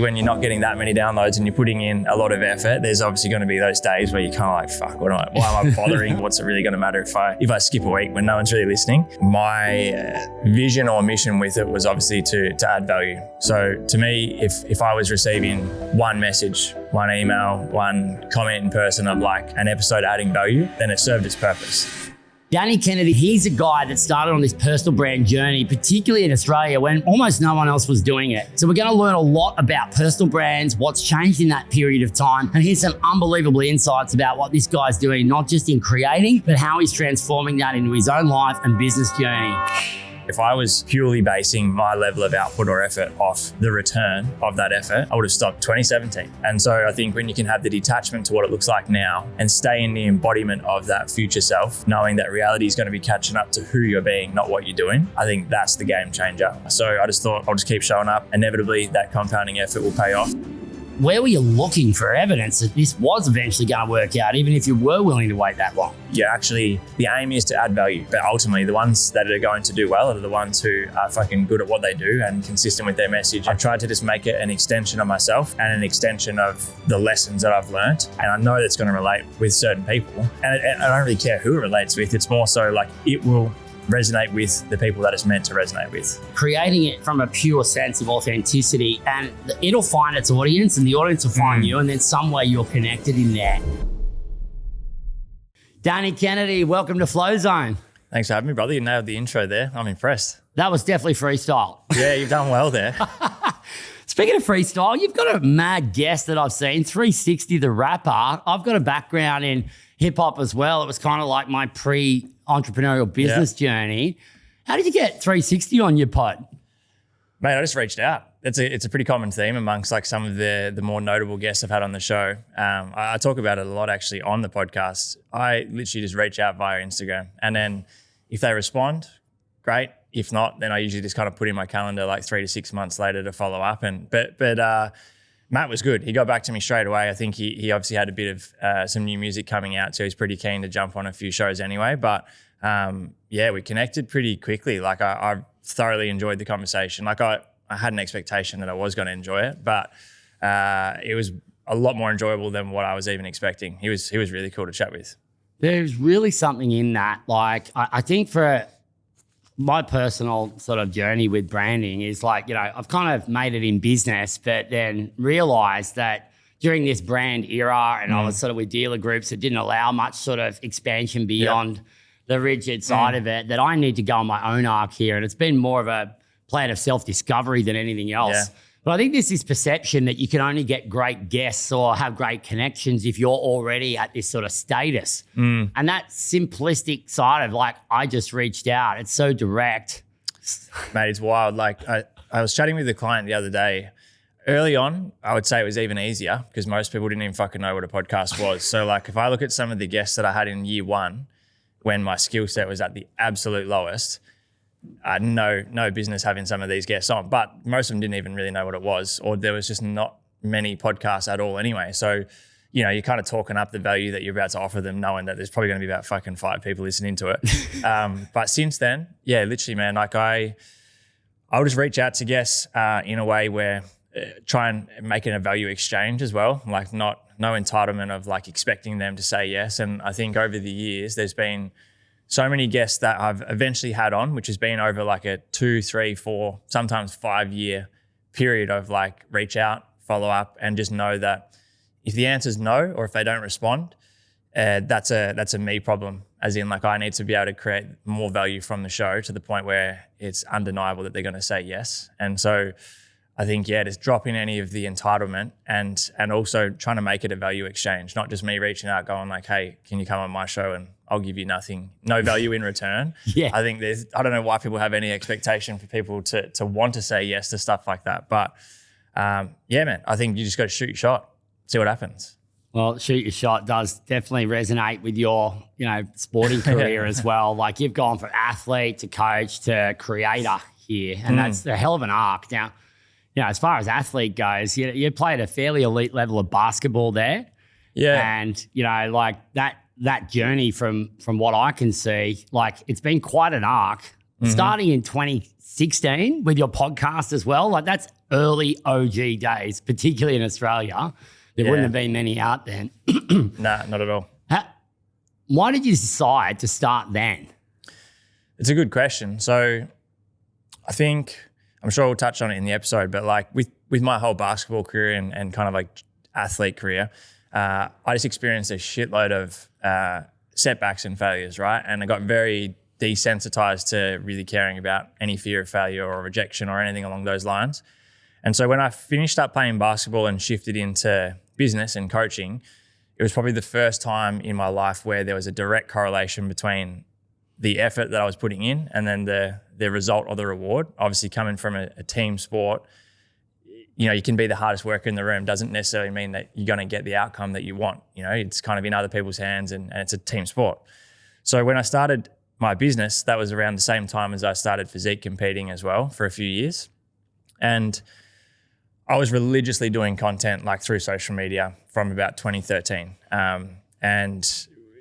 When you're not getting that many downloads and you're putting in a lot of effort, there's obviously going to be those days where you're kind of like, fuck, why am I bothering? What's it really going to matter if I skip a week when no one's really listening? My vision or mission with it was obviously to add value. So to me, if I was receiving one message, one email, one comment in person of like an episode adding value, then it served its purpose. Danny Kennedy, he's a guy that started on this personal brand journey, particularly in Australia when almost no one else was doing it. So we're going to learn a lot about personal brands, what's changed in that period of time, and here's some unbelievable insights about what this guy's doing, not just in creating, but how he's transforming that into his own life and business journey. If I was purely basing my level of output or effort off the return of that effort, I would have stopped 2017. And so I think when you can have the detachment to what it looks like now and stay in the embodiment of that future self, knowing that reality is going to be catching up to who you're being, not what you're doing, I think that's the game changer. So I just thought I'll just keep showing up. Inevitably, that compounding effort will pay off. Where were you looking for evidence that this was eventually going to work out, even if you were willing to wait that long? Yeah, actually, the aim is to add value, but ultimately the ones that are going to do well are the ones who are fucking good at what they do and consistent with their message. I've tried to just make it an extension of myself and an extension of the lessons that I've learned. And I know that's going to relate with certain people. And I don't really care who it relates with. It's more so like it will resonate with the people that it's meant to resonate with. Creating it from a pure sense of authenticity, and it'll find its audience and the audience will find you, and then some way you're connected in there. Danny Kennedy, welcome to Flow Zone. Thanks for having me, brother. You nailed the intro there. I'm impressed. That was definitely freestyle. Yeah, you've done well there. Speaking of freestyle, you've got a mad guest that I've seen, 360 the rapper. I've got a background in hip hop as well. It was kind of like my pre-entrepreneurial business journey. How did you get 360 on your pod? Mate, I just reached out. It's a pretty common theme amongst like some of the more notable guests I've had on the show. I talk about it a lot actually on the podcast. I literally just reach out via Instagram, and then if they respond, great. If not, then I usually just kind of put in my calendar like 3 to 6 months later to follow up. But Matt was good. He got back to me straight away. I think he obviously had a bit of some new music coming out, so he's pretty keen to jump on a few shows anyway. But we connected pretty quickly. Like I thoroughly enjoyed the conversation. Like I had an expectation that I was going to enjoy it, but it was a lot more enjoyable than what I was even expecting. He was really cool to chat with. There's really something in that. Like I think for my personal sort of journey with branding is like, you know, I've kind of made it in business, but then realized that during this brand era and I was sort of with dealer groups that didn't allow much sort of expansion beyond the rigid side of it, that I need to go on my own arc here. And it's been more of a plan of self-discovery than anything else. Yeah. But I think this is perception that you can only get great guests or have great connections if you're already at this sort of status. And that simplistic side of like, I just reached out, it's so direct. Mate, it's wild. Like I was chatting with a client the other day. Early on, I would say it was even easier because most people didn't even fucking know what a podcast was. So like if I look at some of the guests that I had in year one, when my skill set was at the absolute lowest, no business having some of these guests on, but most of them didn't even really know what it was, or there was just not many podcasts at all anyway. So, you know, you're kind of talking up the value that you're about to offer them, knowing that there's probably going to be about fucking 5 people listening to it. But since then, yeah, literally, man, like I would just reach out to guests in a way where try and make it a value exchange as well, like no entitlement of like expecting them to say yes. And I think over the years, there's been so many guests that I've eventually had on, which has been over like a 2, 3, 4, sometimes 5-year period of like reach out, follow up, and just know that if the answer is no, or if they don't respond, that's a me problem. As in like I need to be able to create more value from the show to the point where it's undeniable that they're going to say yes. And so I think, just dropping any of the entitlement and also trying to make it a value exchange, not just me reaching out going like, hey, can you come on my show and I'll give you nothing, no value in return. Yeah. I think I don't know why people have any expectation for people to want to say yes to stuff like that. But man, I think you just got to shoot your shot, see what happens. Well, shoot your shot does definitely resonate with your, sporting career as well. Like you've gone from athlete to coach to creator here, and that's a hell of an arc. Now, as far as athlete goes, you played a fairly elite level of basketball there. Yeah. And, like that journey from what I can see, like it's been quite an arc. Starting in 2016 with your podcast as well. Like that's early OG days, particularly in Australia. There wouldn't have been many out then. Nah, not at all. Why did you decide to start then? It's a good question. So I think, I'm sure we'll touch on it in the episode, but like with my whole basketball career and kind of like athlete career, I just experienced a shitload of setbacks and failures, right? And I got very desensitized to really caring about any fear of failure or rejection or anything along those lines. And so when I finished up playing basketball and shifted into business and coaching, it was probably the first time in my life where there was a direct correlation between the effort that I was putting in and then the result or the reward. Obviously coming from a team sport, you can be the hardest worker in the room, doesn't necessarily mean that you're going to get the outcome that you want. It's kind of in other people's hands and it's a team sport. So when I started my business, that was around the same time as I started physique competing as well for a few years. And I was religiously doing content like through social media from about 2013 and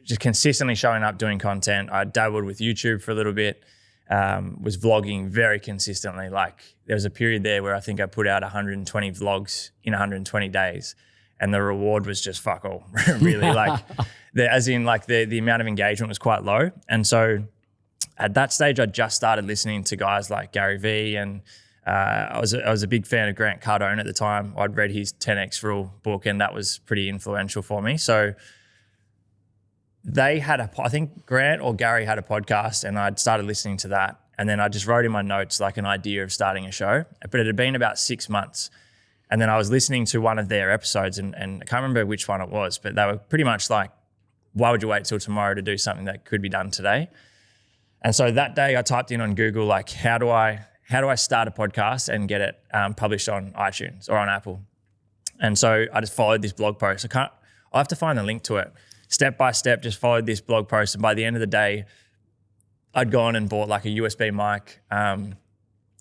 just consistently showing up doing content. I dabbled with YouTube for a little bit, was vlogging very consistently. Like there was a period there where I think I put out 120 vlogs in 120 days and the reward was just fuck all, really. Like the amount of engagement was quite low. And so at that stage, I just started listening to guys like Gary Vee and I was a big fan of Grant Cardone at the time. I'd read his 10X Rule book and that was pretty influential for me. So they had I think Grant or Gary had a podcast and I'd started listening to that. And then I just wrote in my notes like an idea of starting a show, but it had been about 6 months. And then I was listening to one of their episodes and I can't remember which one it was, but they were pretty much like, why would you wait till tomorrow to do something that could be done today? And so that day I typed in on Google, like, how do I start a podcast and get it published on iTunes or on Apple? And so I just followed this blog post. I'll have to find the link to it. Step by step, just followed this blog post. And by the end of the day, I'd gone and bought like a USB mic,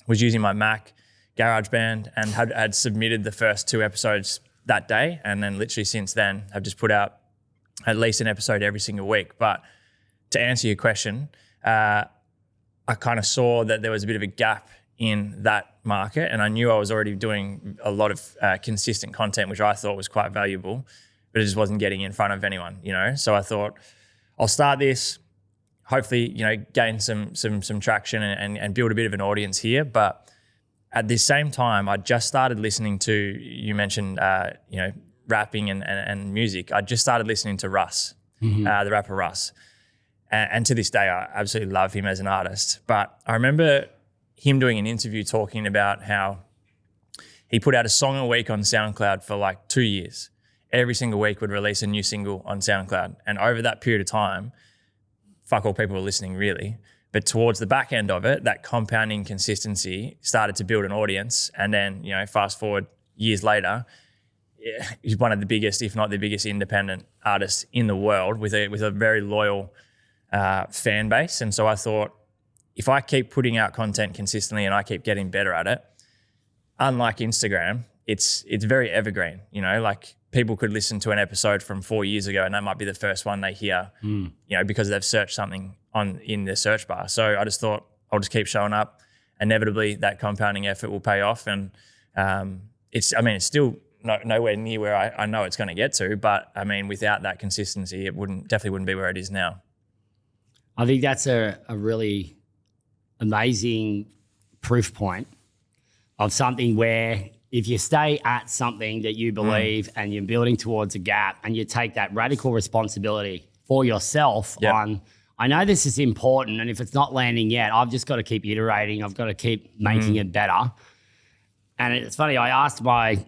was using my Mac, GarageBand, and had submitted the first 2 episodes that day. And then literally since then, I've just put out at least an episode every single week. But to answer your question, I kind of saw that there was a bit of a gap in that market. And I knew I was already doing a lot of consistent content, which I thought was quite valuable, but it just wasn't getting in front of anyone, So I thought, I'll start this, hopefully, gain some traction and build a bit of an audience here. But at the same time, I just started listening to, you mentioned, rapping and music. I just started listening to Russ, the rapper Russ. And to this day, I absolutely love him as an artist. But I remember him doing an interview talking about how he put out a song a week on SoundCloud for like 2 years. Every single week would release a new single on SoundCloud. And over that period of time, fuck all people were listening really. But towards the back end of it, that compounding consistency started to build an audience. And then, fast forward years later, he's one of the biggest, if not the biggest independent artists in the world with a very loyal fan base. And so I thought, if I keep putting out content consistently and I keep getting better at it, unlike Instagram, it's very evergreen. Like people could listen to an episode from 4 years ago and that might be the first one they hear, because they've searched something in their search bar. So I just thought I'll just keep showing up. Inevitably, that compounding effort will pay off. And it's still nowhere near where I know it's going to get to. But without that consistency, it definitely wouldn't be where it is now. I think that's a really amazing proof point of something where if you stay at something that you believe and you're building towards a gap and you take that radical responsibility for yourself on, I know this is important and if it's not landing yet, I've just got to keep iterating. I've got to keep making it better. And it's funny, I asked my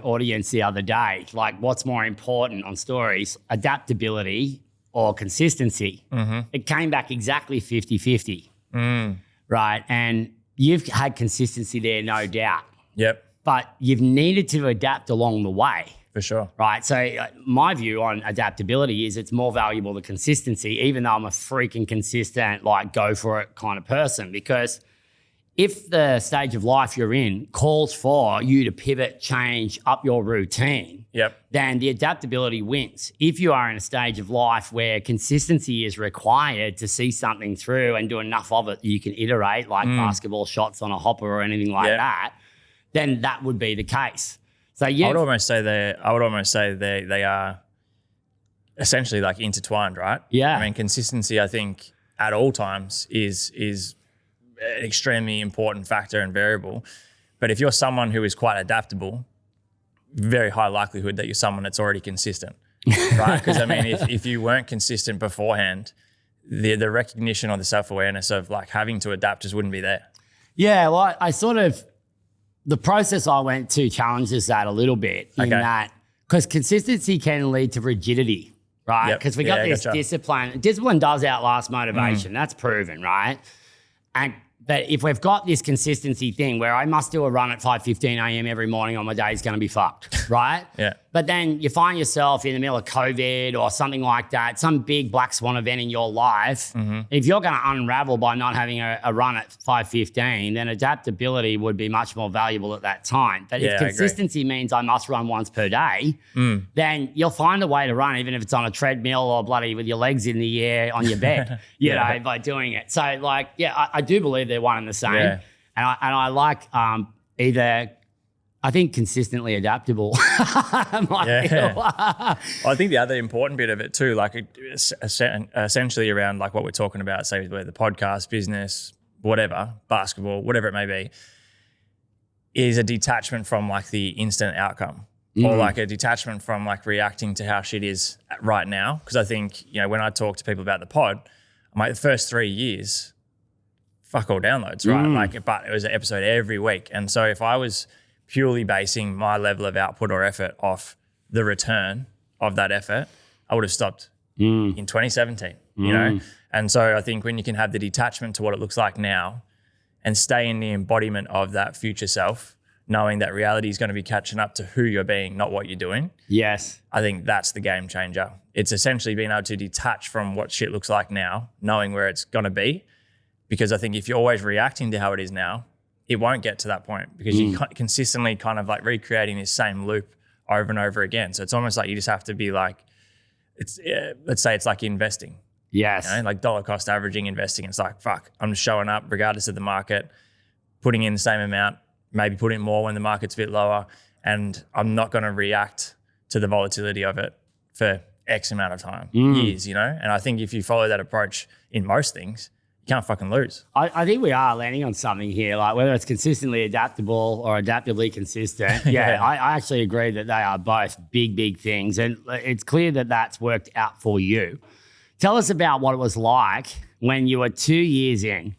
audience the other day, like what's more important on stories, adaptability or consistency? It came back exactly 50-50, right? And you've had consistency there, no doubt. Yep. But you've needed to adapt along the way. For sure. Right? So my view on adaptability is it's more valuable than consistency, even though I'm a freaking consistent, like go for it kind of person. Because if the stage of life you're in calls for you to pivot, change, up your routine, then the adaptability wins. If you are in a stage of life where consistency is required to see something through and do enough of it, you can iterate like basketball shots on a hopper or anything like that, then that would be the case. So I would almost say they are essentially like intertwined, right? Yeah. I mean, consistency, I think, at all times is an extremely important factor and variable. But if you're someone who is quite adaptable, very high likelihood that you're someone that's already consistent, right? Because I mean, if you weren't consistent beforehand, the recognition or the self-awareness of like having to adapt just wouldn't be there. Yeah, well, I sort of, the process I went to challenges that a little bit in that, because consistency can lead to rigidity, right? Because we got this discipline. Discipline does outlast motivation. That's proven, right? But if we've got this consistency thing where I must do a run at 5:15 a.m. every morning or my day's going to be fucked, right? Yeah. But then you find yourself in the middle of COVID or something like that, some big black swan event in your life. If you're going to unravel by not having a run at 5:15, then adaptability would be much more valuable at that time. But if consistency means I must run once per day, then you'll find a way to run, even if it's on a treadmill or bloody with your legs in the air on your bed, you know, by doing it. So like, I do believe they're one and the same. Yeah. And I like either, I think, consistently adaptable. I think the other important bit of it too, like essentially around like what we're talking about, say the podcast, business, whatever, basketball, whatever it may be, is a detachment from like the instant outcome or like a detachment from like reacting to how shit is right now. Because I think, you know, when I talk to people about the pod, I'm like the first 3 years, fuck all downloads, right? Like, but it was an episode every week. And so if I was purely basing my level of output or effort off the return of that effort, I would have stopped in 2017, you know? And so I think when you can have the detachment to what it looks like now and stay in the embodiment of that future self, knowing that reality is going to be catching up to who you're being, not what you're doing. Yes. I think that's the game changer. It's essentially being able to detach from what shit looks like now, knowing where it's going to be. Because I think if you're always reacting to how it is now, it won't get to that point because you're consistently kind of like recreating this same loop over and over again. So it's almost like you just have to be like, let's say it's like investing. Yes. You know, like dollar cost averaging investing. It's like, fuck, I'm just showing up regardless of the market, putting in the same amount, maybe putting more when the market's a bit lower, and I'm not going to react to the volatility of it for X amount of time, years, you know? And I think if you follow that approach in most things, you can't fucking lose. I think we are landing on something here, like whether it's consistently adaptable or adaptively consistent. I actually agree that they are both big, big things. And it's clear that that's worked out for you. Tell us about what it was like when you were 2 years in.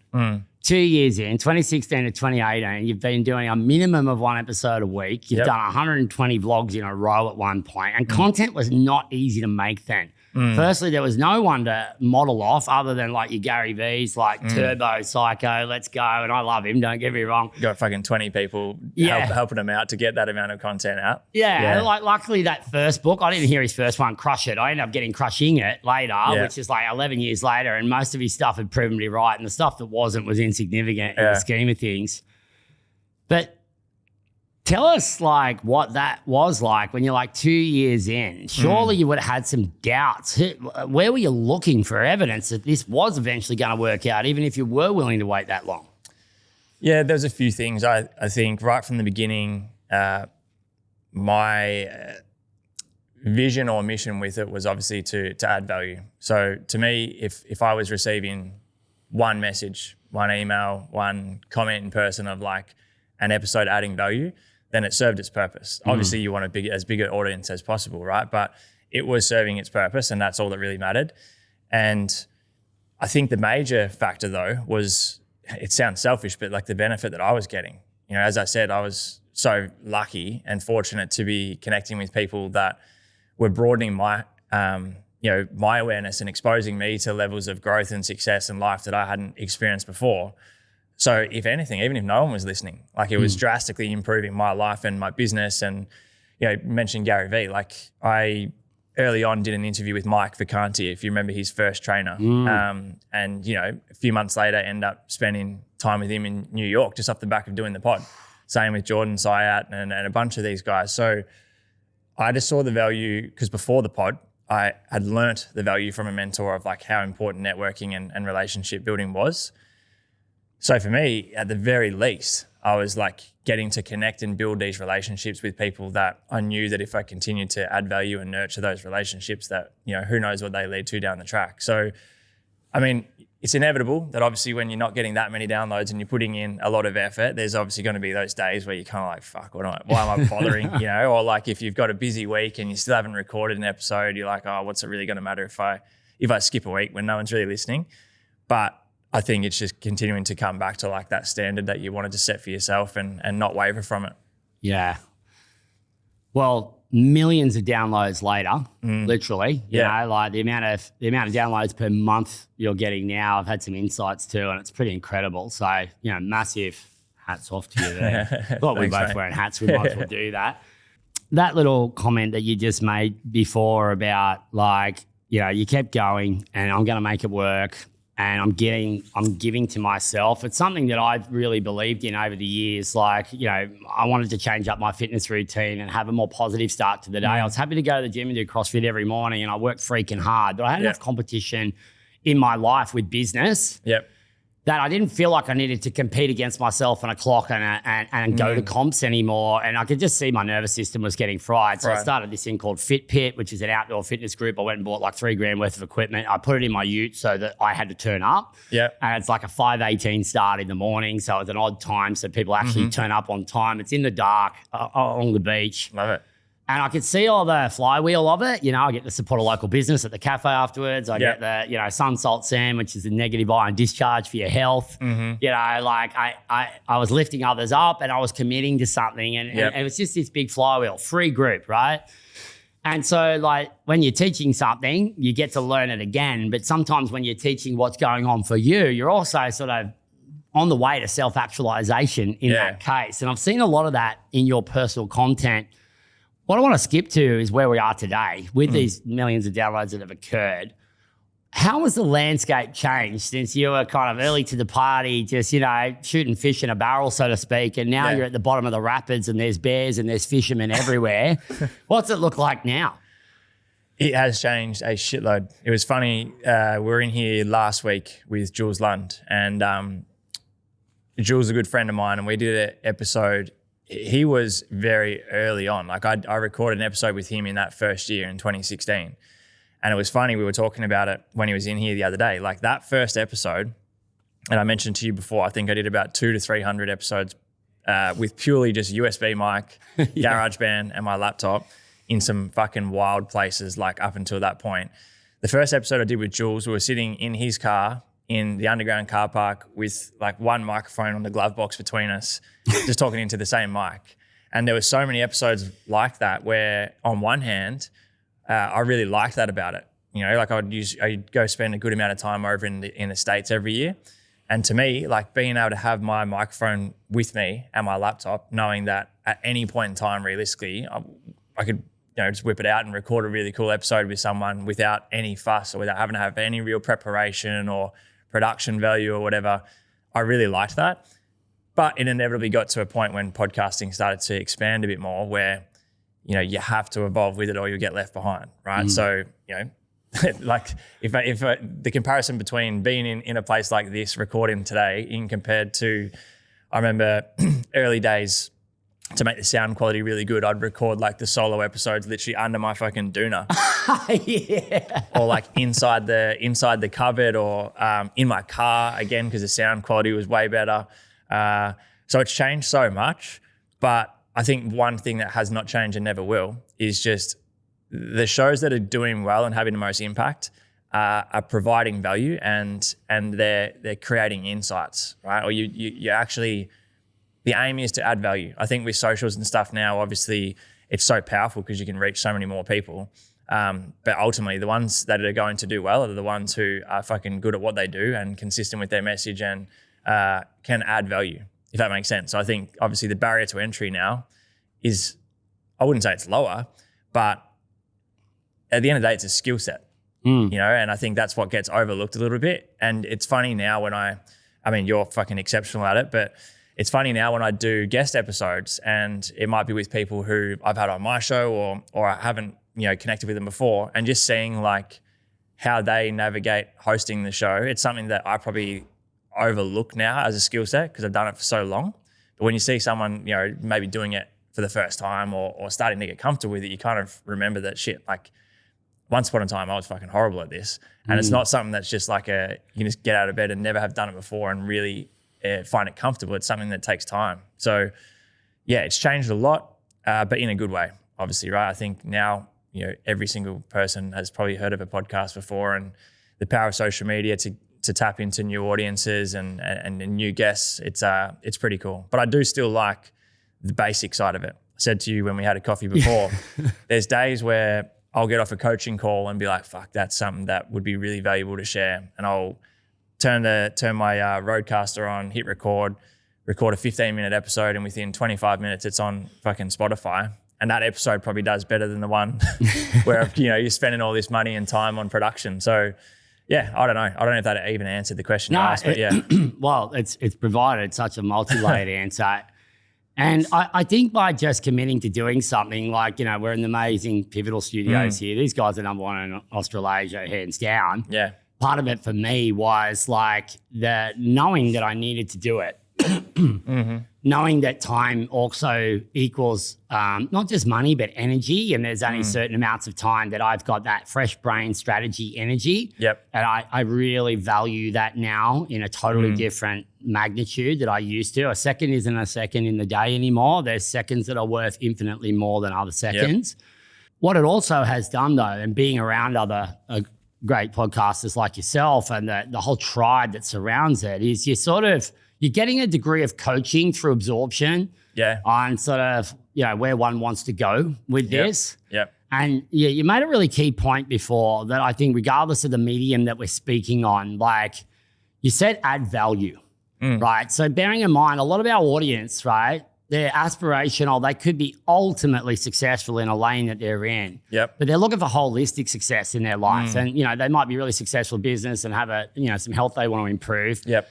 2 years in, 2016 to 2018, you've been doing a minimum of one episode a week. You've done 120 vlogs in a row at one point, and content was not easy to make then. Firstly, there was no one to model off other than like your Gary Vee's, like Turbo, Psycho, let's go. And I love him, don't get me wrong. You got fucking 20 people helping him out to get that amount of content out. Yeah. And like luckily that first book, I didn't hear his first one, Crush It. I ended up crushing it later, which is like 11 years later. And most of his stuff had proven to be right. And the stuff that wasn't was insignificant in the scheme of things. But tell us like what that was like when you're like 2 years in. Surely you would have had some doubts. Where were you looking for evidence that this was eventually going to work out, even if you were willing to wait that long? Yeah, there's a few things. I think right from the beginning, my vision or mission with it was obviously to add value. So to me, if I was receiving one message, one email, one comment in person of like an episode adding value, then it served its purpose. Obviously, you want as big an audience as possible, right? But it was serving its purpose, and that's all that really mattered. And I think the major factor, though, was, it sounds selfish, but like the benefit that I was getting. You know, as I said, I was so lucky and fortunate to be connecting with people that were broadening my, my awareness and exposing me to levels of growth and success in life that I hadn't experienced before. So if anything, even if no one was listening, like it was drastically improving my life and my business. And, you know, mentioned Gary Vee, like I early on did an interview with Mike Vacanti, if you remember, his first trainer. And, you know, a few months later, end up spending time with him in New York, just off the back of doing the pod. Same with Jordan Syat and a bunch of these guys. So I just saw the value, because before the pod, I had learnt the value from a mentor of like how important networking and relationship building was. So for me, at the very least, I was like getting to connect and build these relationships with people that I knew that if I continued to add value and nurture those relationships that, who knows what they lead to down the track. So, I mean, it's inevitable that obviously when you're not getting that many downloads and you're putting in a lot of effort, there's obviously going to be those days where you're kind of like, fuck, why am I bothering, or like if you've got a busy week and you still haven't recorded an episode, you're like, oh, what's it really going to matter if I skip a week when no one's really listening? But I think it's just continuing to come back to like that standard that you wanted to set for yourself and not waver from it. Yeah. Well, millions of downloads later, literally, you know, like the amount of downloads per month you're getting now, I've had some insights too, and it's pretty incredible. So, massive hats off to you there. Well, we're both wearing hats, we might as well do that. That little comment that you just made before about like, you kept going and I'm going to make it work. And I'm giving to myself. It's something that I've really believed in over the years. Like, I wanted to change up my fitness routine and have a more positive start to the day. I was happy to go to the gym and do CrossFit every morning, and I worked freaking hard. But I had enough competition in my life with business that I didn't feel like I needed to compete against myself on a clock and go to comps anymore. And I could just see my nervous system was getting fried. So I started this thing called Fitpit, which is an outdoor fitness group. I went and bought like $3,000 worth of equipment. I put it in my ute so that I had to turn up. And it's like a 5:18 start in the morning. So it's an odd time so people actually turn up on time. It's in the dark along the beach. Love it. And I could see all the flywheel of it. I get to support a local business at the cafe afterwards. I get the, sun salt sand, which is a negative ion discharge for your health. Like I was lifting others up and I was committing to something. And it was just this big flywheel, free group, right? And so like when you're teaching something, you get to learn it again. But sometimes when you're teaching what's going on for you, you're also sort of on the way to self-actualization in that case. And I've seen a lot of that in your personal content. What I want to skip to is where we are today with these millions of downloads that have occurred. How has the landscape changed since you were kind of early to the party, just, shooting fish in a barrel, so to speak, and now you're at the bottom of the rapids and there's bears and there's fishermen everywhere. What's it look like now? It has changed a shitload. It was funny. We were in here last week with Jules Lund, and Jules is a good friend of mine, and we did an episode. He was very early on. Like I recorded an episode with him in that first year in 2016. And it was funny, we were talking about it when he was in here the other day. Like that first episode, and I mentioned to you before, I think I did about 200 to 300 episodes with purely just USB mic, GarageBand and my laptop in some fucking wild places like up until that point. The first episode I did with Jules, we were sitting in his car in the underground car park with like one microphone on the glove box between us, just talking into the same mic. And there were so many episodes like that where on one hand, I really liked that about it. Like I'd go spend a good amount of time over in the States every year. And to me, like being able to have my microphone with me and my laptop, knowing that at any point in time, realistically, I could just whip it out and record a really cool episode with someone without any fuss or without having to have any real preparation or production value or whatever. I really liked that. But it inevitably got to a point when podcasting started to expand a bit more where, you have to evolve with it or you'll get left behind, right? So, like if the comparison between being in a place like this, recording today in compared to, I remember early days, to make the sound quality really good, I'd record like the solo episodes literally under my fucking doona. Or like inside the cupboard or in my car again, because the sound quality was way better. So it's changed so much. But I think one thing that has not changed and never will is just the shows that are doing well and having the most impact are providing value and they're creating insights, right? Or you actually, the aim is to add value. I think with socials and stuff now, obviously it's so powerful because you can reach so many more people. But ultimately the ones that are going to do well are the ones who are fucking good at what they do and consistent with their message and can add value, if that makes sense. So I think obviously the barrier to entry now is, I wouldn't say it's lower, but at the end of the day, it's a skill set, and I think that's what gets overlooked a little bit. And it's funny now when I mean, you're fucking exceptional at it, but it's funny now when I do guest episodes and it might be with people who I've had on my show or I haven't, connected with them before, and just seeing like how they navigate hosting the show. It's something that I probably overlook now as a skill set because I've done it for so long. But when you see someone, maybe doing it for the first time or starting to get comfortable with it, you kind of remember that shit. Like once upon a time, I was fucking horrible at this. And it's not something that's just like you can just get out of bed and never have done it before and really find it comfortable. It's something that takes time. So yeah, it's changed a lot, but in a good way, obviously, right? I think now, every single person has probably heard of a podcast before, and the power of social media to tap into new audiences and new guests, it's pretty cool. But I do still like the basic side of it. I said to you when we had a coffee before, there's days where I'll get off a coaching call and be like, fuck, that's something that would be really valuable to share. And I'll turn my Roadcaster on, hit record a 15-minute episode, and within 25 minutes it's on fucking Spotify. And that episode probably does better than the one where you're spending all this money and time on production. So yeah, I don't know. I don't know if that even answered the question you asked, but yeah. Well, it's provided such a multi-layered answer. And I think by just committing to doing something like, we're in the amazing Pivotal Studios here. These guys are number one in Australasia, hands down. Yeah. Part of it for me was like the knowing that I needed to do it. Knowing that time also equals not just money, but energy. And there's only certain amounts of time that I've got that fresh brain strategy energy. Yep. And I really value that now in a totally different magnitude that I used to. A second isn't a second in the day anymore. There's seconds that are worth infinitely more than other seconds. Yep. What it also has done though, and being around other great podcasters like yourself and the whole tribe that surrounds it, is you're getting a degree of coaching through absorption on sort of, where one wants to go with this. Yep. And you made a really key point before that I think regardless of the medium that we're speaking on, like you said, add value, right? So bearing in mind, a lot of our audience, right, they're aspirational. They could be ultimately successful in a lane that they're in. Yep. But they're looking for holistic success in their life. And, they might be really successful in business and have some health they want to improve. Yep.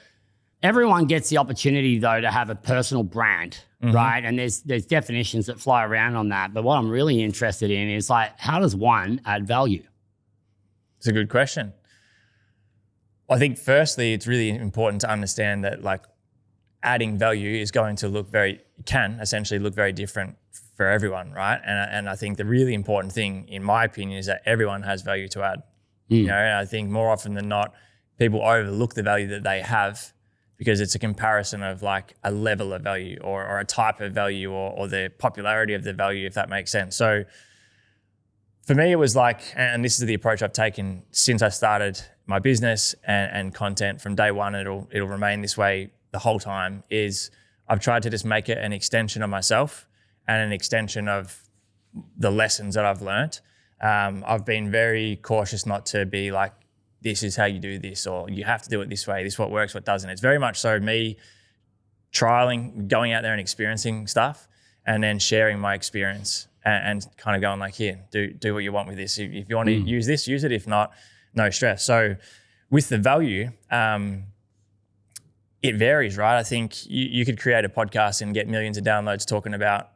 Everyone gets the opportunity, though, to have a personal brand, right? And there's definitions that fly around on that. But what I'm really interested in is like, how does one add value? It's a good question. I think firstly, it's really important to understand that like adding value is going to can essentially look very different for everyone, right? And I think the really important thing, in my opinion, is that everyone has value to add. And I think more often than not, people overlook the value that they have because it's a comparison of like a level of value or a type of value or the popularity of the value, if that makes sense. So for me, it was like, and this is the approach I've taken since I started my business and content from day one, it'll remain this way the whole time, is I've tried to just make it an extension of myself and an extension of the lessons that I've learned. I've been very cautious not to be like, this is how you do this, or you have to do it this way. This is what works, what doesn't. It's very much so me trialing, going out there and experiencing stuff and then sharing my experience and kind of going like, here, do what you want with this. If you want to use this, use it. If not, no stress. So with the value, it varies, right? I think you could create a podcast and get millions of downloads talking about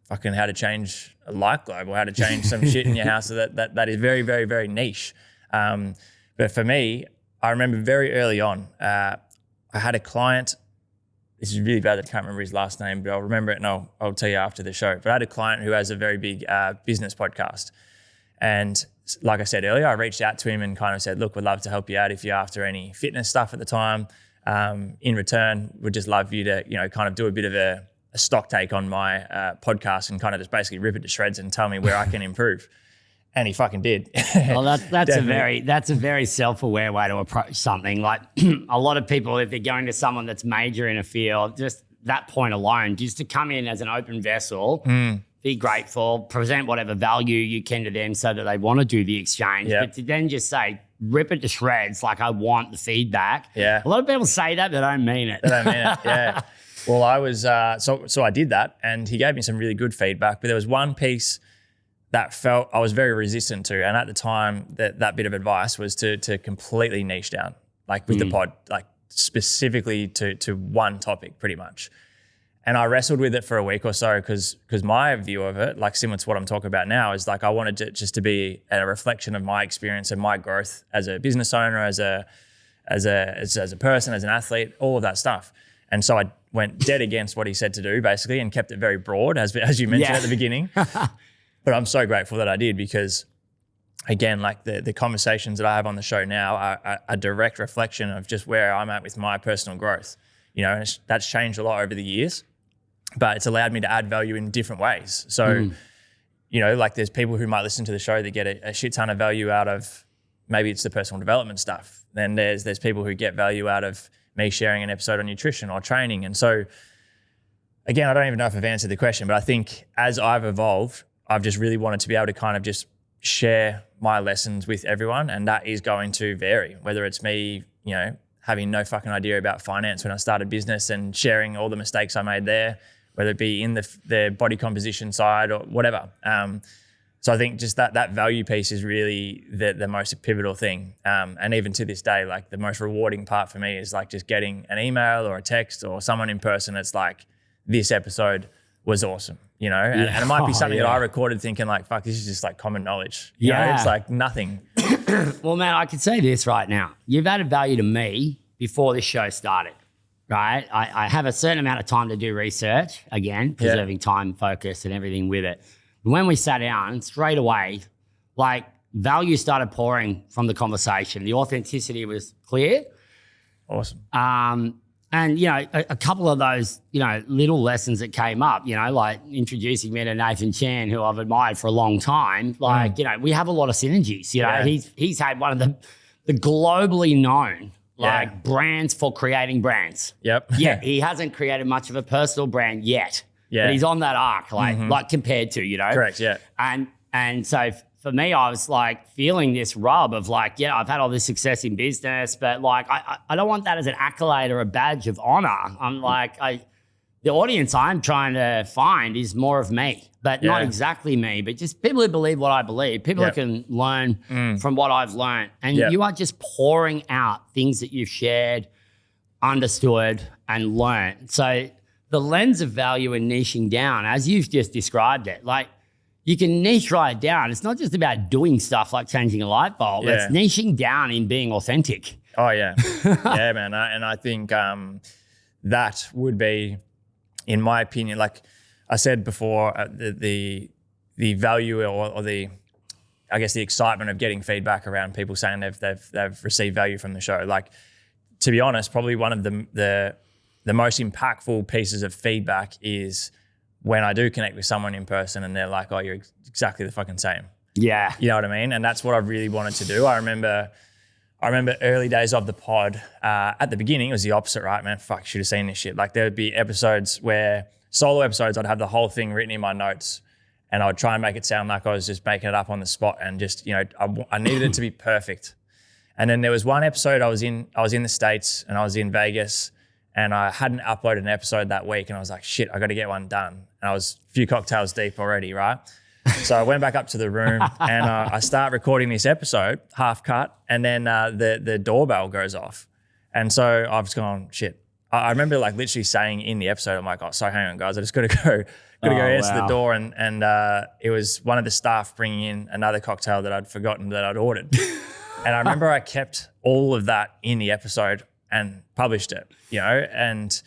fucking how to change a light globe or how to change some shit in your house. So that is very, very, very niche. But for me, I remember very early on, I had a client. This is really bad that I can't remember his last name, but I'll remember it and I'll tell you after the show. But I had a client who has a very big business podcast. And like I said earlier, I reached out to him and kind of said, look, we'd love to help you out if you're after any fitness stuff at the time. In return, we'd just love you to, kind of do a bit of a stock take on my podcast and kind of just basically rip it to shreds and tell me where I can improve. And he fucking did. Well, that's a very self-aware way to approach something. Like a lot of people, if they're going to someone that's major in a field, just that point alone, just to come in as an open vessel, be grateful, present whatever value you can to them so that they want to do the exchange. Yep. But to then just say, rip it to shreds, like I want the feedback. Yeah. A lot of people say that, but they don't mean it. They don't mean it, yeah. Well, I was, so I did that and he gave me some really good feedback, but there was one piece that I was very resistant to. And at the time, that bit of advice was to completely niche down, like with the pod, like specifically to one topic pretty much. And I wrestled with it for a week or so because my view of it, like similar to what I'm talking about now, is like I wanted it just to be a reflection of my experience and my growth as a business owner, as a person, as an athlete, all of that stuff. And so I went dead against what he said to do basically and kept it very broad as you mentioned at the beginning. But I'm so grateful that I did because again, like the conversations that I have on the show now are a direct reflection of just where I'm at with my personal growth, you know, and that's changed a lot over the years, but it's allowed me to add value in different ways. So, you know, like there's people who might listen to the show that get a shit ton of value out of, maybe it's the personal development stuff. Then there's people who get value out of me sharing an episode on nutrition or training. And so again, I don't even know if I've answered the question, but I think as I've evolved, I've just really wanted to be able to kind of just share my lessons with everyone. And that is going to vary, whether it's me, you know, having no fucking idea about finance when I started business and sharing all the mistakes I made there, whether it be in the body composition side or whatever. So I think just that value piece is really the most pivotal thing. And even to this day, like the most rewarding part for me is like just getting an email or a text or someone in person. It's like, this episode was awesome, you know? And it might be something that I recorded thinking like, fuck, this is just like common knowledge. You know? It's like nothing. Well, man, I can say this right now. You've added value to me before this show started, right? I have a certain amount of time to do research, again, preserving time, focus and everything with it. When we sat down, straight away, like value started pouring from the conversation. The authenticity was clear. Awesome. And, you know, a couple of those, you know, little lessons that came up, you know, like introducing me to Nathan Chan, who I've admired for a long time. Like, you know, we have a lot of synergies. You know, he's had one of the globally known, like brands for creating brands. Yep. Yeah, he hasn't created much of a personal brand yet. Yeah. But he's on that arc, like compared to, you know. Correct, yeah. And so for me, I was like feeling this rub of like, yeah, I've had all this success in business, but like I don't want that as an accolade or a badge of honor. I'm like, the audience I'm trying to find is more of me, but not exactly me, but just people who believe what I believe, people who can learn from what I've learned. And you are just pouring out things that you've shared, understood, and learned. So the lens of value and niching down, as you've just described it, like you can niche right down. It's not just about doing stuff like changing a light bulb. It's niching down in being authentic. Oh, yeah. Yeah, man. And I think that would be, in my opinion, like I said before, the value or the, I guess, the excitement of getting feedback around people saying they've received value from the show. Like, to be honest, probably one of the most impactful pieces of feedback is when I do connect with someone in person and they're like, oh, you're exactly the fucking same. Yeah. You know what I mean? And that's what I really wanted to do. I remember early days of the pod, at the beginning, it was the opposite, right, man? Fuck, should have seen this shit. Like there would be episodes where, solo episodes, I'd have the whole thing written in my notes and I would try and make it sound like I was just making it up on the spot and just, you know, I needed it to be perfect. And then there was one episode I was in the States and I was in Vegas and I hadn't uploaded an episode that week and I was like, shit, I got to get one done. And I was a few cocktails deep already, right? So I went back up to the room and I start recording this episode, half cut, and then the doorbell goes off. And so I've just gone, shit. I remember like literally saying in the episode, I'm like, oh, so hang on guys, I just got to go answer the door. And it was one of the staff bringing in another cocktail that I'd forgotten that I'd ordered. And I remember I kept all of that in the episode and published it, you know, and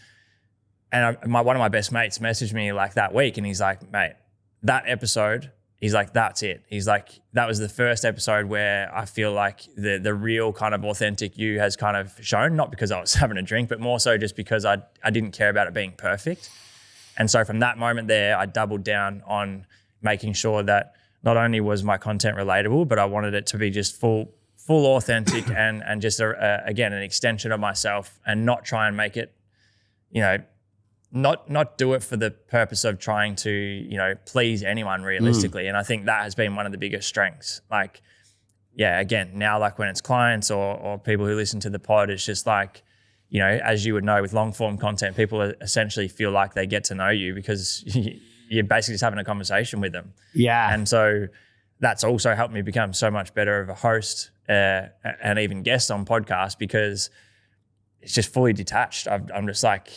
one of my best mates messaged me like that week and he's like, mate, that episode, he's like, that's it. He's like, that was the first episode where I feel like the real kind of authentic you has kind of shown, not because I was having a drink, but more so just because I didn't care about it being perfect. And so from that moment there, I doubled down on making sure that not only was my content relatable, but I wanted it to be just full authentic and just again, an extension of myself and not try and make it, you know, not do it for the purpose of trying to, you know, please anyone realistically. And I think that has been one of the biggest strengths. Like, yeah, again, now like when it's clients or people who listen to the pod, it's just like, you know, as you would know with long form content, people essentially feel like they get to know you because you're basically just having a conversation with them. Yeah. And so that's also helped me become so much better of a host and even guest on podcasts because it's just fully detached. I'm just like,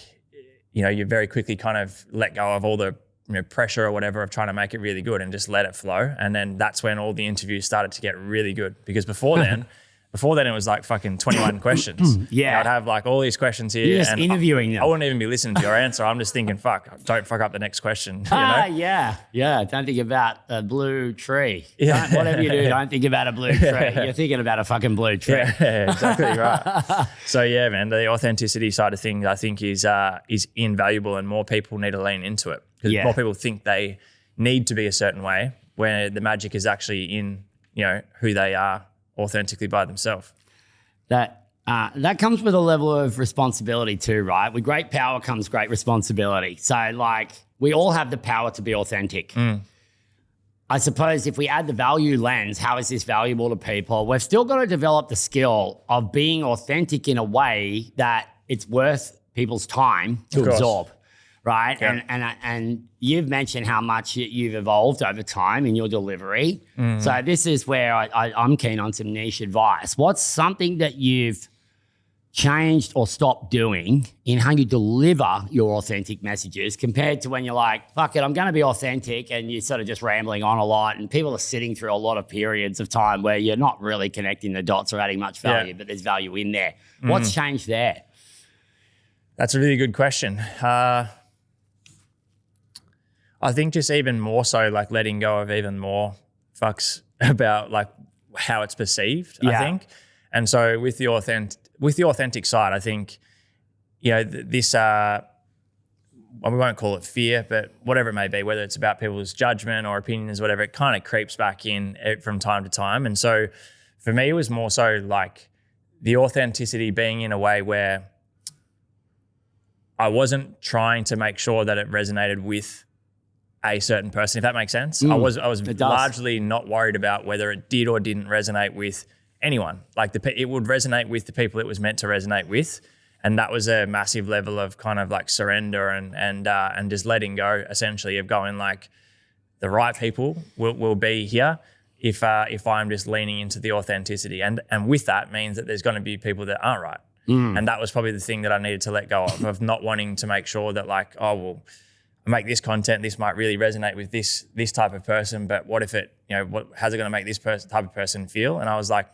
you know, you very quickly kind of let go of all the, you know, pressure or whatever of trying to make it really good and just let it flow. And then that's when all the interviews started to get really good because before then Before then, it was like fucking 21 questions. Yeah. I'd have like all these questions here. You're just interviewing them. I wouldn't even be listening to your answer. I'm just thinking, fuck, don't fuck up the next question. You know? Yeah. Don't think about a blue tree. Yeah. Whatever you do, don't think about a blue tree. You're thinking about a fucking blue tree. Yeah, exactly right. So yeah, man, the authenticity side of things I think is invaluable, and more people need to lean into it, because more people think they need to be a certain way, where the magic is actually in, you know, who they are authentically by themselves. That comes with a level of responsibility too, right? With great power comes great responsibility. So like we all have the power to be authentic. I suppose if we add the value lens, how is this valuable to people? We've still got to develop the skill of being authentic in a way that it's worth people's time to absorb. Right. Yeah. And you've mentioned how much you've evolved over time in your delivery. So this is where I'm keen on some niche advice. What's something that you've changed or stopped doing in how you deliver your authentic messages compared to when you're like, fuck it, I'm going to be authentic, and you're sort of just rambling on a lot, and people are sitting through a lot of periods of time where you're not really connecting the dots or adding much value, but there's value in there. What's changed there? That's a really good question. I think just even more so like letting go of even more fucks about like how it's perceived, I think. And so with the authentic side, I think, you know, this, well, we won't call it fear, but whatever it may be, whether it's about people's judgment or opinions, whatever, it kind of creeps back in from time to time. And so for me, it was more so like the authenticity being in a way where I wasn't trying to make sure that it resonated with a certain person, if that makes sense. I was largely not worried about whether it did or didn't resonate with anyone. Like it would resonate with the people it was meant to resonate with, and that was a massive level of kind of like surrender and just letting go, essentially, of going like the right people will be here if I'm just leaning into the authenticity, and with that means that there's going to be people that aren't right, and that was probably the thing that I needed to let go of not wanting to make sure that like, oh well, make this content, this might really resonate with this type of person, but what if it, you know, how's it going to make this type of person feel? And I was like,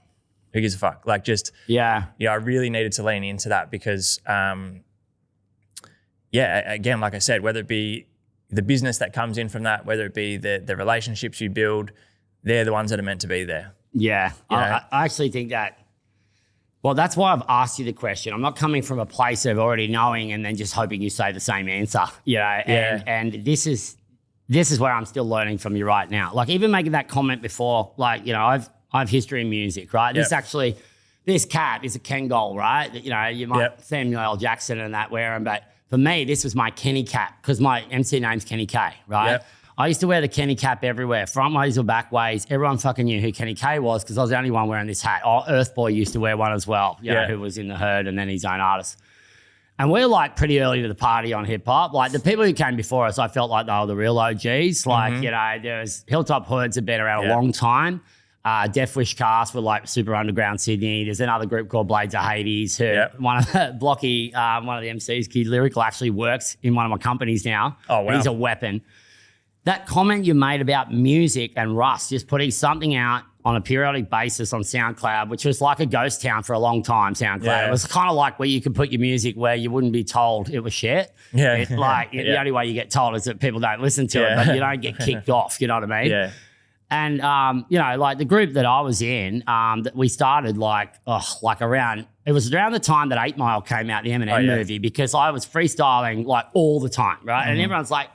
who gives a fuck? Like just, I really needed to lean into that because, again, like I said, whether it be the business that comes in from that, whether it be the relationships you build, they're the ones that are meant to be there. Yeah. I actually think that, well, that's why I've asked you the question. I'm not coming from a place of already knowing and then just hoping you say the same answer, you know, and this is where I'm still learning from you right now. Like even making that comment before, like, you know, I've history in music, right? This cap is a Kangol, right? You know, you might Samuel L. Jackson and that wear them, but for me, this was my Kenny cap because my MC name's Kenny K, right? Yep. I used to wear the Kenny cap everywhere, front ways or back ways. Everyone fucking knew who Kenny K was because I was the only one wearing this hat. Oh, Earth Boy used to wear one as well, you know, who was in the herd and then his own artist. And we're like pretty early to the party on hip hop. Like the people who came before us, I felt like they were the real OGs. Like, you know, there was Hilltop Hoods had been around a long time. Death Wish Cast were like super underground Sydney. There's another group called Blades of Hades who one of the Blocky, one of the MCs, Kid Lyrical, actually works in one of my companies now. Oh, wow. He's a weapon. That comment you made about music and Russ just putting something out on a periodic basis on SoundCloud, which was like a ghost town for a long time, SoundCloud. Yeah. It was kind of like where you could put your music where you wouldn't be told it was shit. Yeah. The only way you get told is that people don't listen to it, but you don't get kicked off, you know what I mean? Yeah. And, you know, like the group that I was in, that we started like around, it was around the time that 8 Mile came out, the Eminem movie, because I was freestyling like all the time, right? And everyone's like,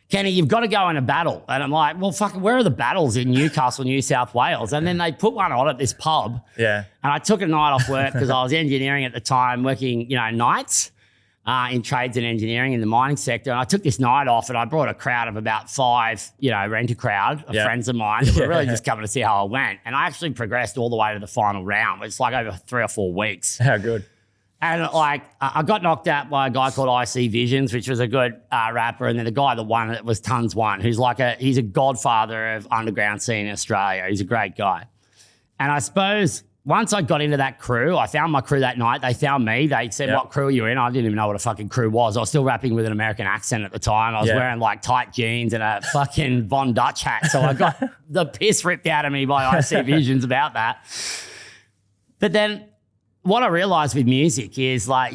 Kenny, you've got to go in a battle. And I'm like, well, fuck, where are the battles in Newcastle, New South Wales? And then they put one on at this pub. Yeah. And I took a night off work because I was engineering at the time, working, you know, nights in trades and engineering in the mining sector. And I took this night off and I brought a crowd of about 5, you know, rent a crowd of friends of mine that were really just coming to see how I went. And I actually progressed all the way to the final round. It's like over 3 or 4 weeks. How good. And like, I got knocked out by a guy called IC Visions, which was a good rapper. And then the guy that won it was Tons One, who's like he's a godfather of underground scene in Australia. He's a great guy. And I suppose once I got into that crew, I found my crew that night. They found me. They said, what crew are you in? I didn't even know what a fucking crew was. I was still rapping with an American accent at the time. I was wearing like tight jeans and a fucking Von Dutch hat. So I got the piss ripped out of me by IC Visions about that. But then what I realized with music is like,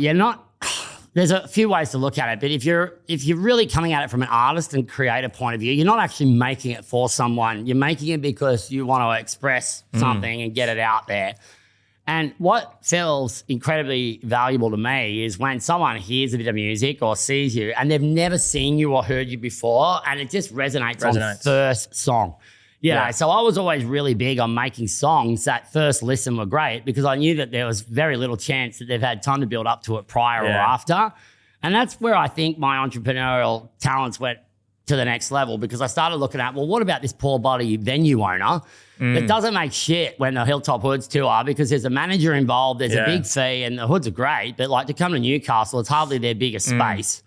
there's a few ways to look at it, but if you're really coming at it from an artist and creator point of view, you're not actually making it for someone. You're making it because you want to express something and get it out there. And what feels incredibly valuable to me is when someone hears a bit of music or sees you and they've never seen you or heard you before, and it just resonates. On first song. Yeah, so I was always really big on making songs that first listen were great because I knew that there was very little chance that they've had time to build up to it prior or after. And that's where I think my entrepreneurial talents went to the next level, because I started looking at, well, what about this poor body venue owner that doesn't make shit when the Hilltop Hoods tour, because there's a manager involved, there's a big fee, and the Hoods are great, but like to come to Newcastle, it's hardly their biggest space.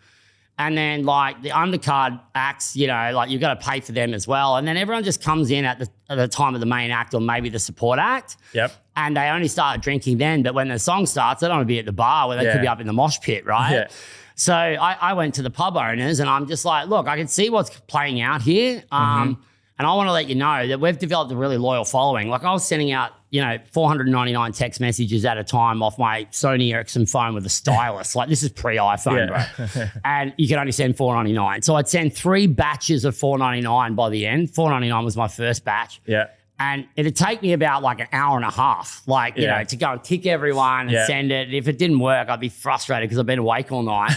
And then like the undercard acts, like you've got to pay for them as well. And then everyone just comes in at the time of the main act or maybe the support act. Yep. And they only start drinking then. But when the song starts, they don't want to be at the bar where they could be up in the mosh pit, right? Yeah. So I went to the pub owners and I'm just like, look, I can see what's playing out here. And I want to let you know that we've developed a really loyal following. Like I was sending out, 499 text messages at a time off my Sony Ericsson phone with a stylus. Like this is pre-iPhone, bro. And you can only send 499. So I'd send 3 batches of 499 by the end. 499 was my first batch. Yeah. And it'd take me about like an hour and a half, to go and tick everyone and send it. If it didn't work, I'd be frustrated because I've been awake all night.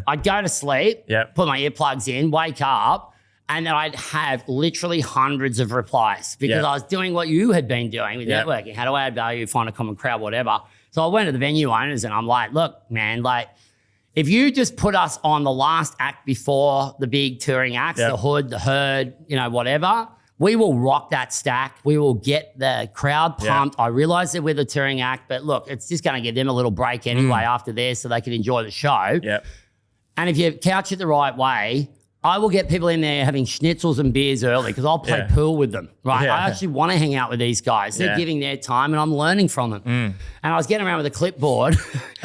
I'd go to sleep, put my earplugs in, wake up, and then I'd have literally hundreds of replies because I was doing what you had been doing with networking. How do I add value, find a common crowd, whatever. So I went to the venue owners and I'm like, look, man, like if you just put us on the last act before the big touring acts, the Hood, the Herd, whatever, we will rock that stack. We will get the crowd pumped. I realize they're with a touring act, but look, it's just going to give them a little break anyway after this so they can enjoy the show. Yep. And if you couch it the right way, I will get people in there having schnitzels and beers early because I'll play pool with them, right? Yeah. I actually want to hang out with these guys. They're giving their time and I'm learning from them. And I was getting around with a clipboard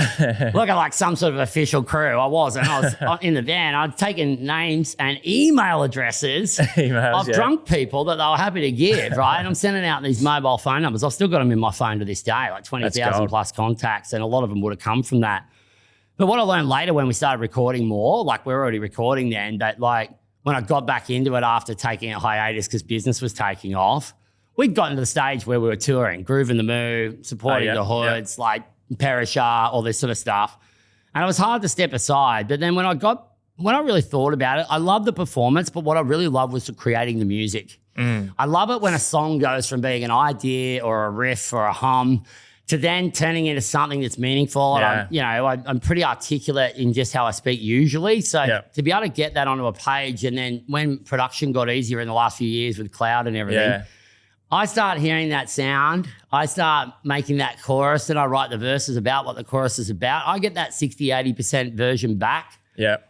looking like some sort of official crew. I wasn't. I was in the van. I'd taken names and email addresses of drunk people that they were happy to give, right? And I'm sending out these mobile phone numbers. I've still got them in my phone to this day, like 20,000 plus contacts, and a lot of them would have come from that. But what I learned later when we started recording more, like we're already recording then, but like when I got back into it after taking a hiatus because business was taking off, we'd gotten to the stage where we were touring, Groove in the Moo, supporting the Hoods, like Perisher, all this sort of stuff. And it was hard to step aside. But then when I really thought about it, I love the performance, but what I really loved was creating the music. I love it when a song goes from being an idea or a riff or a hum to then turning into something that's meaningful. And I'm pretty articulate in just how I speak usually. So to be able to get that onto a page, and then when production got easier in the last few years with cloud and everything, I start hearing that sound. I start making that chorus and I write the verses about what the chorus is about. I get that 60, 80% version back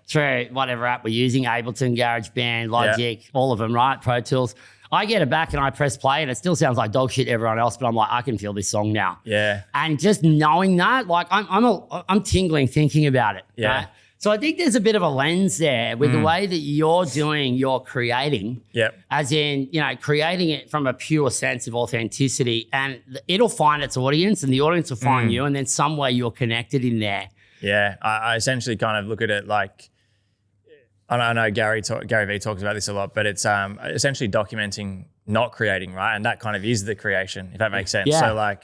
through whatever app we're using, Ableton, GarageBand, Logic, all of them, right? Pro Tools. I get it back and I press play and it still sounds like dog shit to everyone else, but I'm like, I can feel this song now. Yeah. And just knowing that, like I'm tingling thinking about it. Yeah. Right? So I think there's a bit of a lens there with the way that you're doing your creating. Yep. As in, creating it from a pure sense of authenticity, and it'll find its audience and the audience will find you, and then some way you're connected in there. Yeah. I essentially kind of look at it like, I know Gary Vee talks about this a lot, but it's essentially documenting, not creating, right? And that kind of is the creation, if that makes sense. Yeah. So like,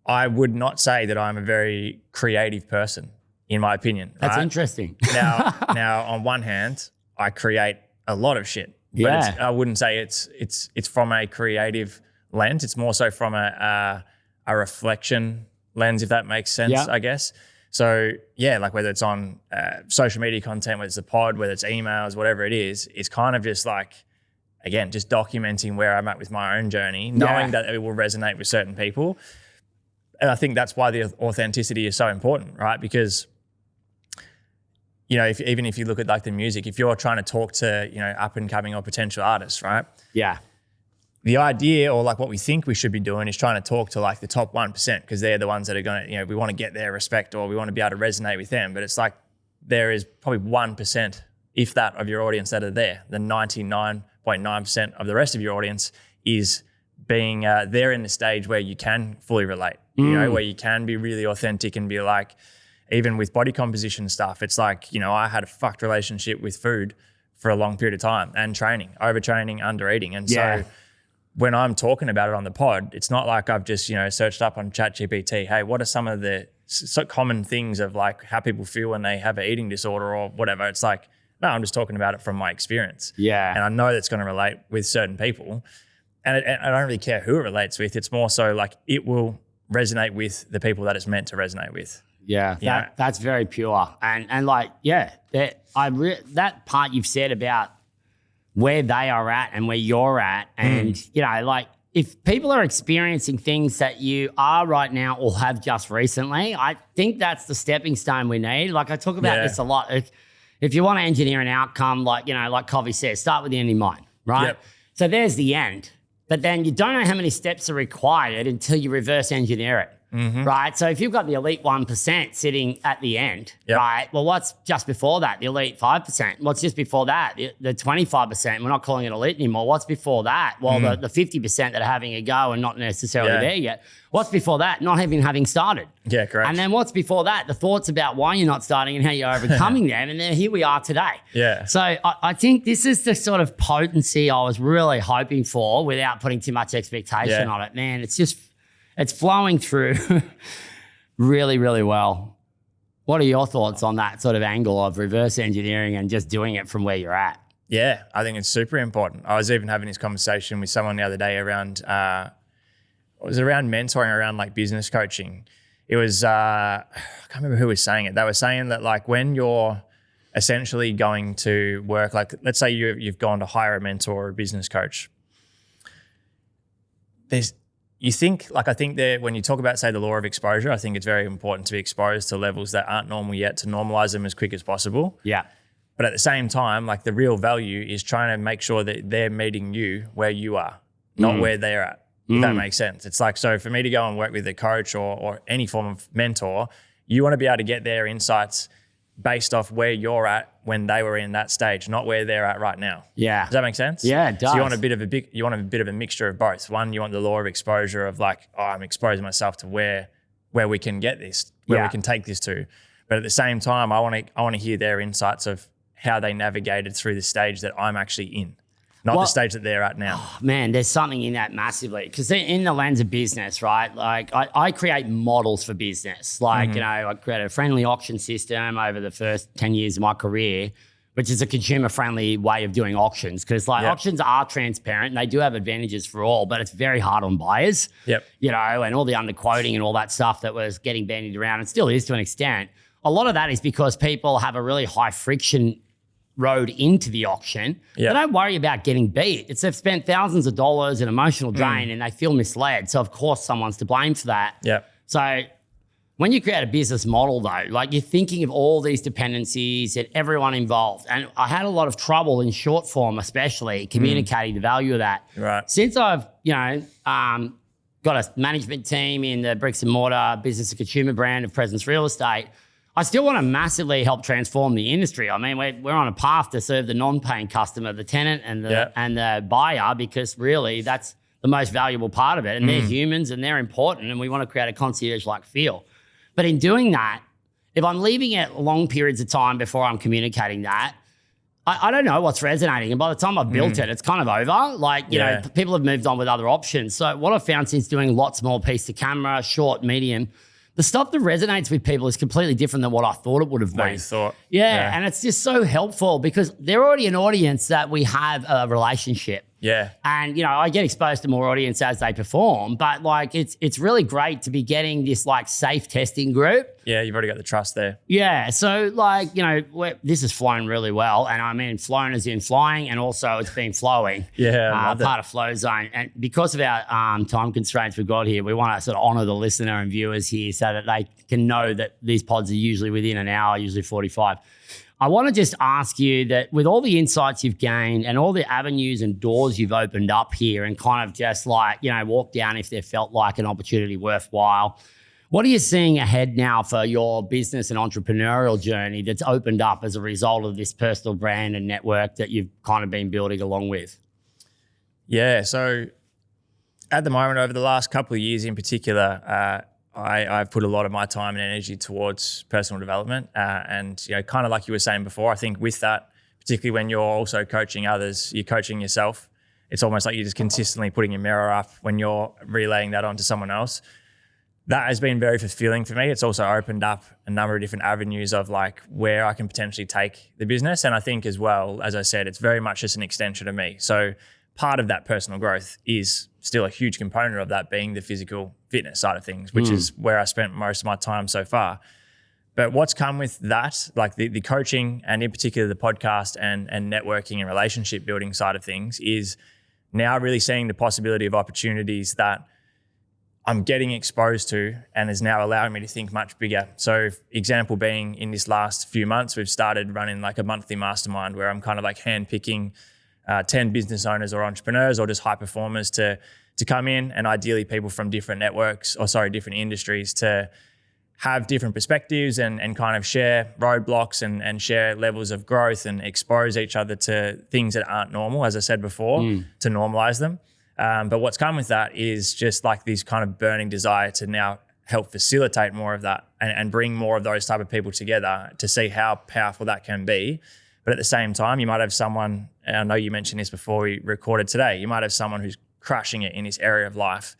I would not say that I'm a very creative person, in my opinion. That's right? interesting. Now, on one hand, I create a lot of shit, but I wouldn't say it's from a creative lens. It's more so from a reflection lens, if that makes sense, I guess. So like whether it's on social media content, whether it's a pod, whether it's emails, whatever it is, it's kind of just like, again, just documenting where I'm at with my own journey, knowing that it will resonate with certain people. And I think that's why the authenticity is so important, right? Because, even if you look at like the music, if you're trying to talk to, up and coming or potential artists, right? Yeah. The idea, or like what we think we should be doing, is trying to talk to like the top 1% because they're the ones that are going to, we want to get their respect or we want to be able to resonate with them. But it's like there is probably 1%, if that, of your audience that are there. The 99.9% of the rest of your audience is being there in the stage where you can fully relate. you know, where you can be really authentic and be like, even with body composition stuff, it's like, you know, I had a fucked relationship with food for a long period of time and training, overtraining, under-eating. And so when I'm talking about it on the pod, it's not like I've just, you know, searched up on ChatGPT, hey, what are some of the common things of like how people feel when they have an eating disorder or whatever. It's like, no, I'm just talking about it from my experience. Yeah. And I know that's going to relate with certain people. And I don't really care who it relates with. It's more so like it will resonate with the people that it's meant to resonate with. Yeah, that's very pure. And like, yeah, that part you've said about where they are at and where you're at. And, you know, like if people are experiencing things that you are right now or have just recently, I think that's the stepping stone we need. Like I talk about this a lot. If you want to engineer an outcome, like, you know, like Covey says, start with the end in mind, right? Yep. So there's the end. But then you don't know how many steps are required until you reverse engineer it. Right? So if you've got the elite 1% sitting at the end, right? Well, what's just before that? The elite 5%. What's just before that? The 25%. We're not calling it elite anymore. What's before that? Well, the 50% that are having a go and not necessarily there yet. What's before that? Not even having started. Yeah, correct. And then what's before that? The thoughts about why you're not starting and how you're overcoming them. And then here we are today. Yeah. So I think this is the sort of potency I was really hoping for without putting too much expectation on it. Man, it's flowing through really, really well. What are your thoughts on that sort of angle of reverse engineering and just doing it from where you're at? Yeah, I think it's super important. I was even having this conversation with someone the other day around, it was around mentoring, around like business coaching. It was, I can't remember who was saying it. They were saying that like when you're essentially going to work, like let's say you've gone to hire a mentor or a business coach. I think that when you talk about, say, the law of exposure, I think it's very important to be exposed to levels that aren't normal yet, to normalize them as quick as possible. Yeah. But at the same time, like the real value is trying to make sure that they're meeting you where you are, not where they're at, if that makes sense. It's like, so for me to go and work with a coach or any form of mentor, you want to be able to get their insights based off where you're at when they were in that stage, not where they're at right now. Yeah. Does that make sense? Yeah, it does. So you want a bit of a mixture of both. One, you want the law of exposure of like, oh, I'm exposing myself to where we can get this, where we can take this to. But at the same time, I want to hear their insights of how they navigated through the stage that I'm actually in, not the stage that they're at now. Oh, man, there's something in that massively. Because in the lens of business, right, like I create models for business. Like, you know, I created a friendly auction system over the first 10 years of my career, which is a consumer-friendly way of doing auctions. Because like auctions are transparent and they do have advantages for all, but it's very hard on buyers. Yep. You know, and all the underquoting and all that stuff that was getting bandied around and still is to an extent. A lot of that is because people have a really high friction road into the auction. They don't worry about getting beat. They've spent thousands of dollars in emotional drain and they feel misled. So of course someone's to blame for that. So when you create a business model though, like you're thinking of all these dependencies and everyone involved. And I had a lot of trouble in short form, especially communicating the value of that. Right. Since I've, you know, got a management team in the bricks and mortar business and consumer brand of Presence Real Estate, I still want to massively help transform the industry. I mean, we're on a path to serve the non-paying customer, the tenant and the buyer, because really that's the most valuable part of it. And they're humans and they're important and we want to create a concierge-like feel. But in doing that, if I'm leaving it long periods of time before I'm communicating that, I don't know what's resonating. And by the time I've built it, it's kind of over. Like, you know, people have moved on with other options. So what I've found since doing lots more piece to camera, short, medium, the stuff that resonates with people is completely different than what I thought it would have been. What you thought. Yeah, and it's just so helpful because they're already an audience that we have a relationship. Yeah. And, you know, I get exposed to more audience as they perform, but like it's really great to be getting this like safe testing group. Yeah, you've already got the trust there. Yeah, so like, you know, this has flown really well. And I mean, flown as in flying and also it's been flowing. Love part of flow zone. And because of our time constraints we've got here, we want to sort of honor the listener and viewers here so that they can know that these pods are usually within an hour, usually 45. I want to just ask you that with all the insights you've gained and all the avenues and doors you've opened up here and kind of just like, you know, walk down if there felt like an opportunity worthwhile, what are you seeing ahead now for your business and entrepreneurial journey that's opened up as a result of this personal brand and network that you've kind of been building along with? Yeah, so at the moment, over the last couple of years in particular, I've put a lot of my time and energy towards personal development. And, kind of like you were saying before, I think with that, particularly when you're also coaching others, you're coaching yourself. It's almost like you're just consistently putting your mirror up when you're relaying that onto someone else. That has been very fulfilling for me. It's also opened up a number of different avenues of like where I can potentially take the business. And I think as well, as I said, it's very much just an extension of me. So part of that personal growth is still a huge component of that being the physical fitness side of things, which is where I spent most of my time so far. But what's come with that, like the coaching and in particular the podcast and networking and relationship building side of things, is now really seeing the possibility of opportunities that I'm getting exposed to and is now allowing me to think much bigger. So example being, in this last few months, we've started running like a monthly mastermind where I'm kind of like handpicking 10 business owners or entrepreneurs or just high performers to come in, and ideally people from different different industries, to have different perspectives and kind of share roadblocks and share levels of growth and expose each other to things that aren't normal, as I said before, to normalize them. But what's come with that is just like this kind of burning desire to now help facilitate more of that and bring more of those type of people together to see how powerful that can be. But at the same time, you might have someone, and I know you mentioned this before we recorded today, you might have someone who's crushing it in this area of life,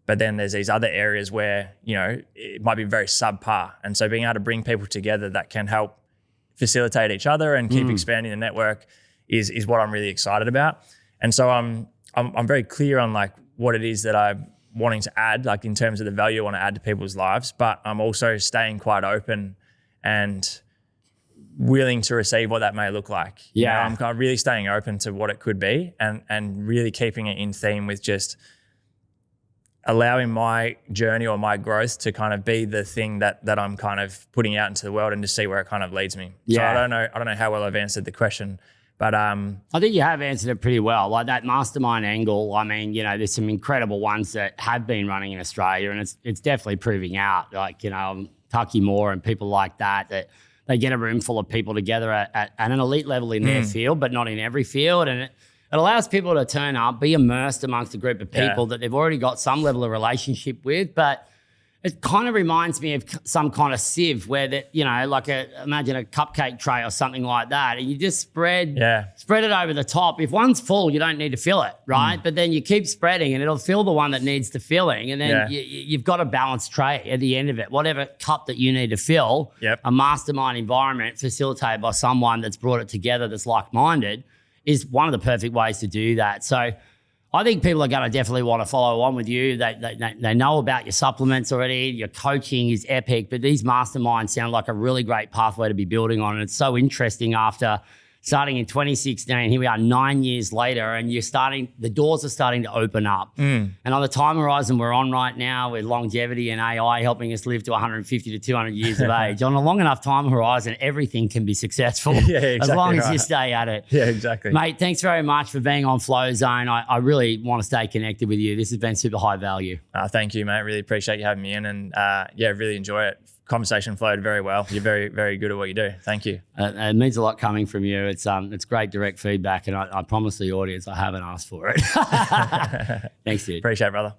but then there's these other areas where, it might be very subpar. And so being able to bring people together that can help facilitate each other and keep expanding the network is what I'm really excited about. And so I'm very clear on like what it is that I'm wanting to add, like in terms of the value I want to add to people's lives, but I'm also staying quite open and willing to receive what that may look like. I'm kind of really staying open to what it could be and really keeping it in theme with just allowing my journey or my growth to kind of be the thing that I'm kind of putting out into the world and to see where it kind of leads me. So I don't know how well I've answered the question, but I think you have answered it pretty well. Like that mastermind angle, I mean, there's some incredible ones that have been running in Australia, and it's definitely proving out. Like, Tucky Moore and people like that they get a room full of people together at an elite level in their field, but not in every field. And it allows people to turn up, be immersed amongst a group of people that they've already got some level of relationship with. But it kind of reminds me of some kind of sieve where imagine a cupcake tray or something like that, and you just spread it over the top. If one's full, you don't need to fill it, right? But then you keep spreading and it'll fill the one that needs the filling. And then you've got a balanced tray at the end of it. Whatever cup that you need to fill, a mastermind environment facilitated by someone that's brought it together that's like-minded is one of the perfect ways to do that. So I think people are going to definitely want to follow on with you. They know about your supplements already. Your coaching is epic, but these masterminds sound like a really great pathway to be building on. And it's so interesting after starting in 2016, here we are 9 years later, and the doors are starting to open up. And on the time horizon we're on right now with longevity and AI helping us live to 150 to 200 years of age, on a long enough time horizon, everything can be successful as long as you stay at it. Yeah, exactly. Mate, thanks very much for being on Flow Zone. I really want to stay connected with you. This has been super high value. Thank you, mate. Really appreciate you having me in, and really enjoy it. Conversation flowed very well. You're very, very good at what you do. Thank you. It means a lot coming from you. It's great direct feedback, and I promise the audience I haven't asked for it. Thanks, dude. Appreciate it, brother.